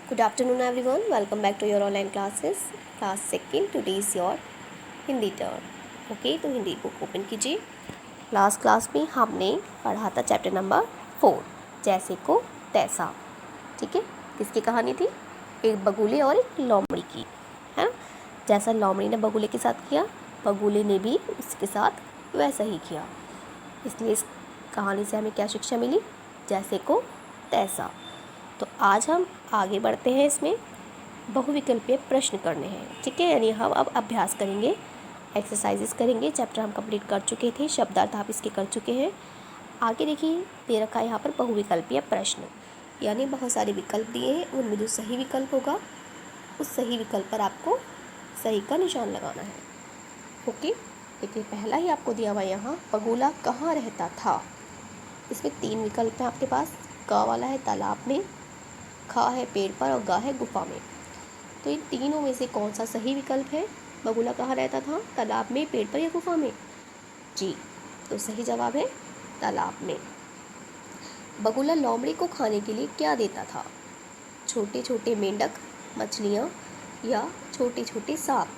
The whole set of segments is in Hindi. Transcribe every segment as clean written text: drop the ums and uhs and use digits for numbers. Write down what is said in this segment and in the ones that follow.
Good afternoon everyone. Welcome back to your online classes. Class second. Today is your Hindi turn. Okay, तो हिंदी बुक ओपन कीजिए. लास्ट क्लास में हमने पढ़ा था चैप्टर नंबर 4, जैसे को तैसा. ठीक है, किसकी कहानी थी? एक बगुले और एक लोमड़ी की, है ना. जैसा लोमड़ी ने बगुले के साथ किया, बगुले ने भी उसके साथ वैसा ही किया. इसलिए इस कहानी से हमें क्या शिक्षा मिली? जैसे को तैसा. तो आज हम आगे बढ़ते हैं. इसमें बहुविकल्पीय प्रश्न करने हैं. ठीक है, यानी हम अब अभ्यास करेंगे, एक्सरसाइजेस करेंगे. चैप्टर हम कंप्लीट कर चुके थे, शब्दार्थ आप इसके कर चुके हैं. आगे देखिए, दे रखा है यहाँ पर बहुविकल्पीय प्रश्न, यानी बहुत सारे विकल्प दिए हैं. उनमें जो सही विकल्प होगा उस सही विकल्प पर आपको सही का निशान लगाना है. ओके, देखिए पहला ही आपको दिया हुआ यहाँ, बगुला कहाँ रहता था. इसमें 3 विकल्प हैं आपके पास. क वाला है तालाब में, ख है पेड़ पर और ग है गुफा में. तो इन तीनों में से कौन सा सही विकल्प है? बगुला कहाँ रहता था? तालाब में, पेड़ पर या गुफा में? जी, तो सही जवाब है तालाब में. बगुला लोमड़ी को खाने के लिए क्या देता था? छोटे छोटे मेंढक, मछलियाँ या छोटे छोटे सांप.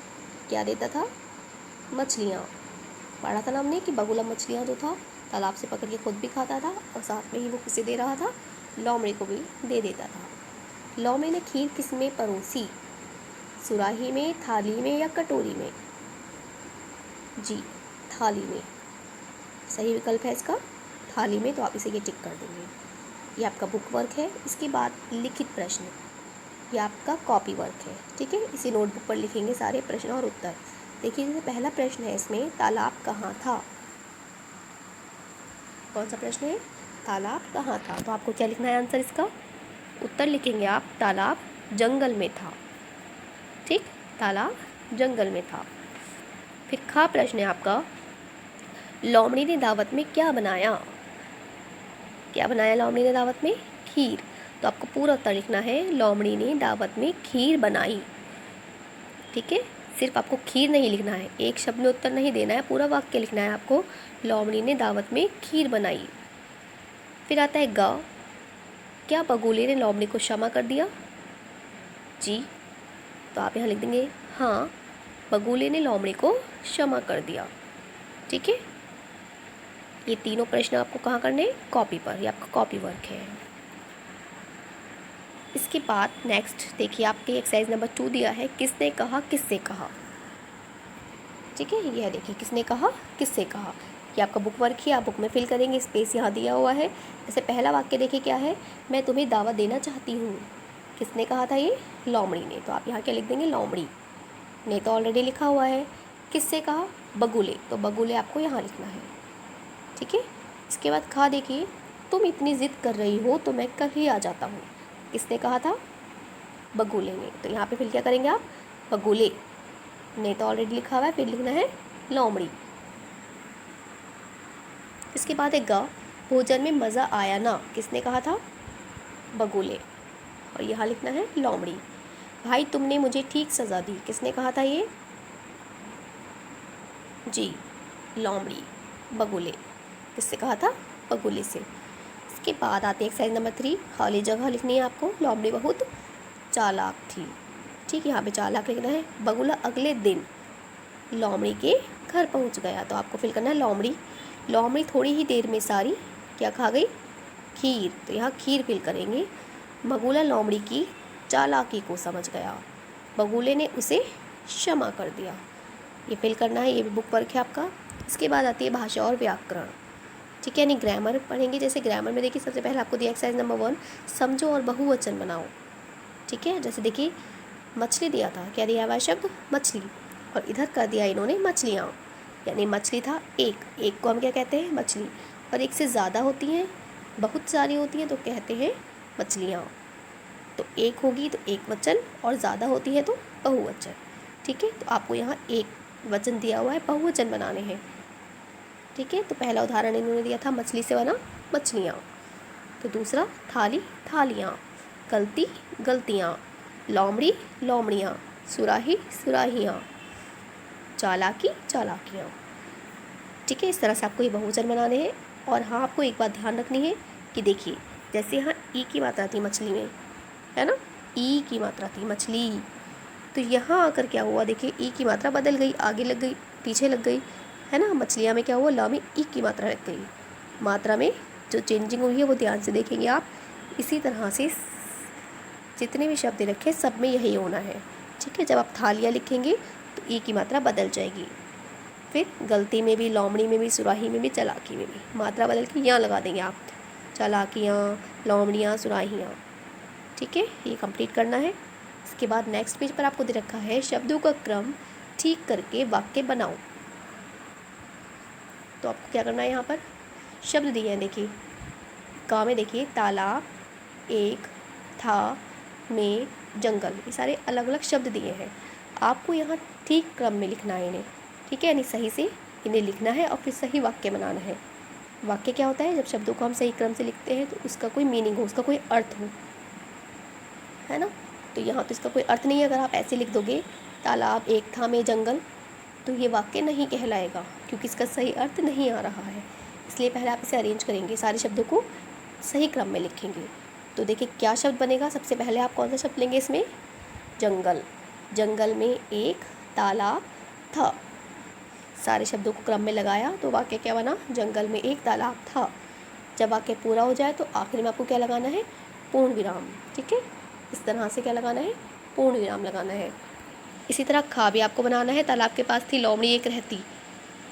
क्या देता था? मछलियाँ. पढ़ा था ना हमने कि बगुला मछलियाँ जो था तालाब से पकड़ के खुद भी खाता था और साथ में ही वो किसे दे रहा था? लोमड़ी को भी दे देता था. लोमड़ी ने खीर किस में परोसी? सुराही में, थाली में या कटोरी में? जी, थाली में. सही विकल्प है इसका थाली में. तो आप इसे ये टिक कर देंगे. ये आपका बुक वर्क है. इसके बाद लिखित प्रश्न, ये आपका कॉपी वर्क है. ठीक है, इसी नोटबुक पर लिखेंगे सारे प्रश्न और उत्तर. देखिए, जैसे पहला प्रश्न है इसमें, तालाब कहाँ था. कौन सा प्रश्न है? तालाब कहाँ था. तो आपको क्या लिखना है आंसर इसका? उत्तर लिखेंगे आप, तालाब जंगल में था. ठीक, तालाब जंगल में था. फिर खा प्रश्न है आपका, लोमड़ी ने दावत में क्या बनाया. क्या बनाया लोमड़ी ने दावत में? खीर. तो आपको पूरा उत्तर लिखना है, लोमड़ी ने दावत में खीर बनाई. ठीक है, सिर्फ आपको खीर नहीं लिखना है, एक शब्द में उत्तर नहीं देना है, पूरा वाक्य लिखना है आपको, लोमड़ी ने दावत में खीर बनाई. फिर आता है ग, क्या बगुले ने लोमड़ी को क्षमा कर दिया. जी, तो आप यहाँ लिख देंगे हाँ, बगुले ने लोमड़ी को क्षमा कर दिया. ठीक है, ये तीनों प्रश्न आपको कहाँ करने? कॉपी पर. ये आपका कॉपी वर्क है. इसके बाद नेक्स्ट देखिए, आपके एक्सरसाइज नंबर 2 दिया है, किसने कहा किससे कहा. ठीक है, यह देखिए, किसने कहा किससे कहा. ये आपका बुक वर्क ही, आप बुक में फिल करेंगे. स्पेस यहाँ दिया हुआ है. जैसे पहला वाक्य देखिए क्या है, मैं तुम्हें दावत देना चाहती हूँ. किसने कहा था? ये लोमड़ी ने. तो आप यहाँ क्या लिख देंगे? लोमड़ी ने तो ऑलरेडी लिखा हुआ है. किससे कहा? बगुले. तो बगुले आपको यहाँ लिखना है. ठीक है, इसके बाद खा देखिए, तुम इतनी ज़िद कर रही हो तो मैं कल ही आ जाता हूँ. किसने कहा था? बगुले ने. तो यहाँ पे फिर क्या करेंगे आप? बगुले ने तो ऑलरेडी लिखा हुआ है, फिर लिखना है लोमड़ी. इसके बाद एक ग, भोजन में मज़ा आया ना. किसने कहा था? बगुले. और यहाँ लिखना है लोमड़ी. भाई तुमने मुझे ठीक सज़ा दी. किसने कहा था ये? जी, लोमड़ी. बगुले. किससे कहा था? बगुले से. इसके बाद आते हैं एक्सरसाइज नंबर 3, खाली जगह लिखनी है आपको. लोमड़ी बहुत चालाक थी. ठीक है, यहाँ पे चालाक लिखना है. बगुला अगले दिन लोमड़ी के घर पहुँच गया. तो आपको फिल करना है लोमड़ी. लोमड़ी थोड़ी ही देर में सारी क्या खा गई? खीर. तो यहाँ खीर फिल करेंगे. बगुला लोमड़ी की चालाकी को समझ गया. बगुले ने उसे क्षमा कर दिया. ये फिल करना है. ये भी बुक वर्क है आपका. इसके बाद आती है भाषा और व्याकरण. ठीक है, यानी ग्रामर पढ़ेंगे. जैसे ग्रामर में देखिए, सबसे पहले आपको दिया एक्सरसाइज नंबर 1, समझो और बहुवचन बनाओ. ठीक है, जैसे देखिए, मछली दिया था. क्या दिया हुआ है शब्द? मछली. और इधर कर दिया इन्होंने मछलियाँ. यानी मछली था एक. एक को हम क्या कहते हैं? मछली. और एक से ज़्यादा होती हैं, बहुत सारी होती हैं, तो कहते हैं मछलियाँ. तो एक होगी तो एक वचन, और ज़्यादा होती है तो बहुवचन. ठीक है, तो आपको यहाँ एक वचन दिया हुआ है, बहुवचन बनाने हैं. ठीक है, तो पहला उदाहरण इन्होंने दिया था, मछली से बना मछलियाँ. तो दूसरा, थाली थालियाँ, गलती गलतियाँ, लोमड़ी लोमड़ियाँ, सुराही सुराहियाँ, चालाकी चालाकियाँ. ठीक है, इस तरह से आपको ये बहुवचन बनाने हैं. और हाँ, आपको एक बात ध्यान रखनी है कि देखिए, जैसे यहाँ ई की मात्रा थी मछली में, है ना, ई की मात्रा थी, मछली। तो यहाँ आकर क्या हुआ, देखिए ई की मात्रा बदल गई, आगे लग गई, पीछे लग गई, है ना। मछलियाँ में क्या हुआ, ल में ई की मात्रा लग गई। मात्रा में जो चेंजिंग हुई है वो ध्यान से देखेंगे आप। इसी तरह से जितने भी शब्द रखे सब में यही होना है, ठीक है। जब आप थालियाँ लिखेंगे तो ई की मात्रा बदल जाएगी। फिर गलती में भी, लोमड़ी में भी, सुराही में भी, चलाकी में भी मात्रा बदल के यहाँ लगा देंगे आप, चलाकियाँ, लोमड़ियाँ, सुराहियाँ, ठीक है। ये कंप्लीट करना है। इसके बाद नेक्स्ट पेज पर आपको दे रखा है शब्दों का क्रम ठीक करके वाक्य बनाओ। तो आपको क्या करना है, यहाँ पर शब्द दिए हैं, देखिए का में देखिए तालाब, एक, था, में, जंगल, ये सारे अलग अलग शब्द दिए हैं। आपको यहाँ ठीक क्रम में लिखना है इन्हें, ठीक है, यानी सही से इन्हें लिखना है और फिर सही वाक्य बनाना है। वाक्य क्या होता है, जब शब्दों को हम सही क्रम से लिखते हैं तो उसका कोई मीनिंग हो, उसका कोई अर्थ हो, है ना। तो यहाँ तो इसका कोई अर्थ नहीं है। अगर आप ऐसे लिख दोगे तालाब, एक था, में, जंगल, तो ये वाक्य नहीं कहलाएगा क्योंकि इसका सही अर्थ नहीं आ रहा है। इसलिए पहले आप इसे अरेंज करेंगे, सारे शब्दों को सही क्रम में लिखेंगे। तो देखिए क्या शब्द बनेगा। सबसे पहले आप कौन सा शब्द लेंगे इसमें, जंगल। जंगल में एक तालाब था। सारे शब्दों को क्रम में लगाया तो वाक्य क्या बना, जंगल में एक तालाब था। जब वाक्य पूरा हो जाए तो आखिर में आपको क्या लगाना है, पूर्ण विराम, ठीक है। इस तरह से क्या लगाना है, पूर्ण विराम लगाना है। इसी तरह खा भी आपको बनाना है। तालाब के पास थी लोमड़ी एक रहती,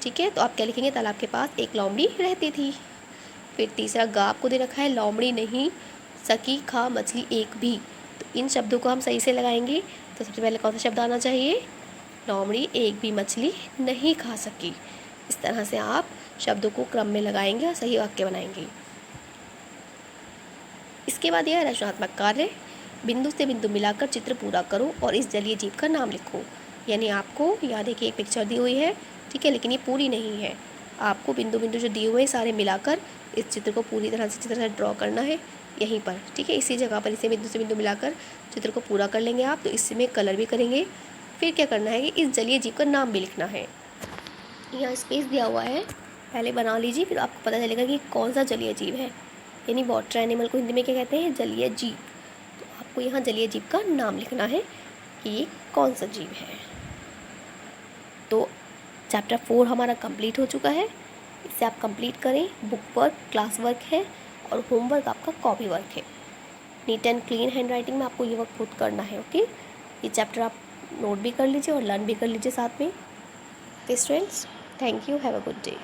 ठीक है। तो आप क्या लिखेंगे, तालाब के पास एक लोमड़ी रहती थी। फिर तीसरा गा आपको दे रखा है, लोमड़ी नहीं सकी खा मछली एक भी। तो इन शब्दों को हम सही से लगाएंगे। तो सबसे पहले कौन सा शब्द आना चाहिए, लोमड़ी एक भी मछली नहीं खा सकी। इस तरह से आप शब्दों को क्रम में लगाएंगे और सही वाक्य बनाएंगे। इसके बाद यह रचनात्मक कार्य, बिंदु से बिंदु मिलाकर चित्र पूरा करो और इस जलीय जीव का नाम लिखो। यानी आपको यहाँ देखिए एक पिक्चर दी हुई है, ठीक है, लेकिन ये पूरी नहीं है। आपको बिंदु बिंदु जो दिए हुए हैं सारे मिलाकर इस चित्र को पूरी तरह से ड्रॉ करना है यहीं पर, ठीक है। इसी जगह पर इसे बिंदु से बिंदु मिलाकर चित्र को पूरा कर लेंगे आप। तो इसमें कलर भी करेंगे। फिर क्या करना है कि इस जलीय जीव का नाम भी लिखना है। यहाँ स्पेस दिया हुआ है, पहले बना लीजिए, फिर आपको पता चलेगा कि कौन सा जलीय जीव है। यानी वाटर एनिमल को हिंदी में क्या कहते हैं, जलीय जीव। तो आपको यहाँ जलीय जीव का नाम लिखना है कि ये कौन सा जीव है। तो चैप्टर 4 हमारा कंप्लीट हो चुका है। इसे आप कंप्लीट करें। बुक वर्क, क्लास वर्क है और होमवर्क आपका कॉपी वर्क है। Neat and clean hand writing में आपको ये वर्क खुद करना है, ओके। ये चैप्टर आप नोट भी कर लीजिए और लर्न भी कर लीजिए साथ में। Okay students, thank you, have a good day.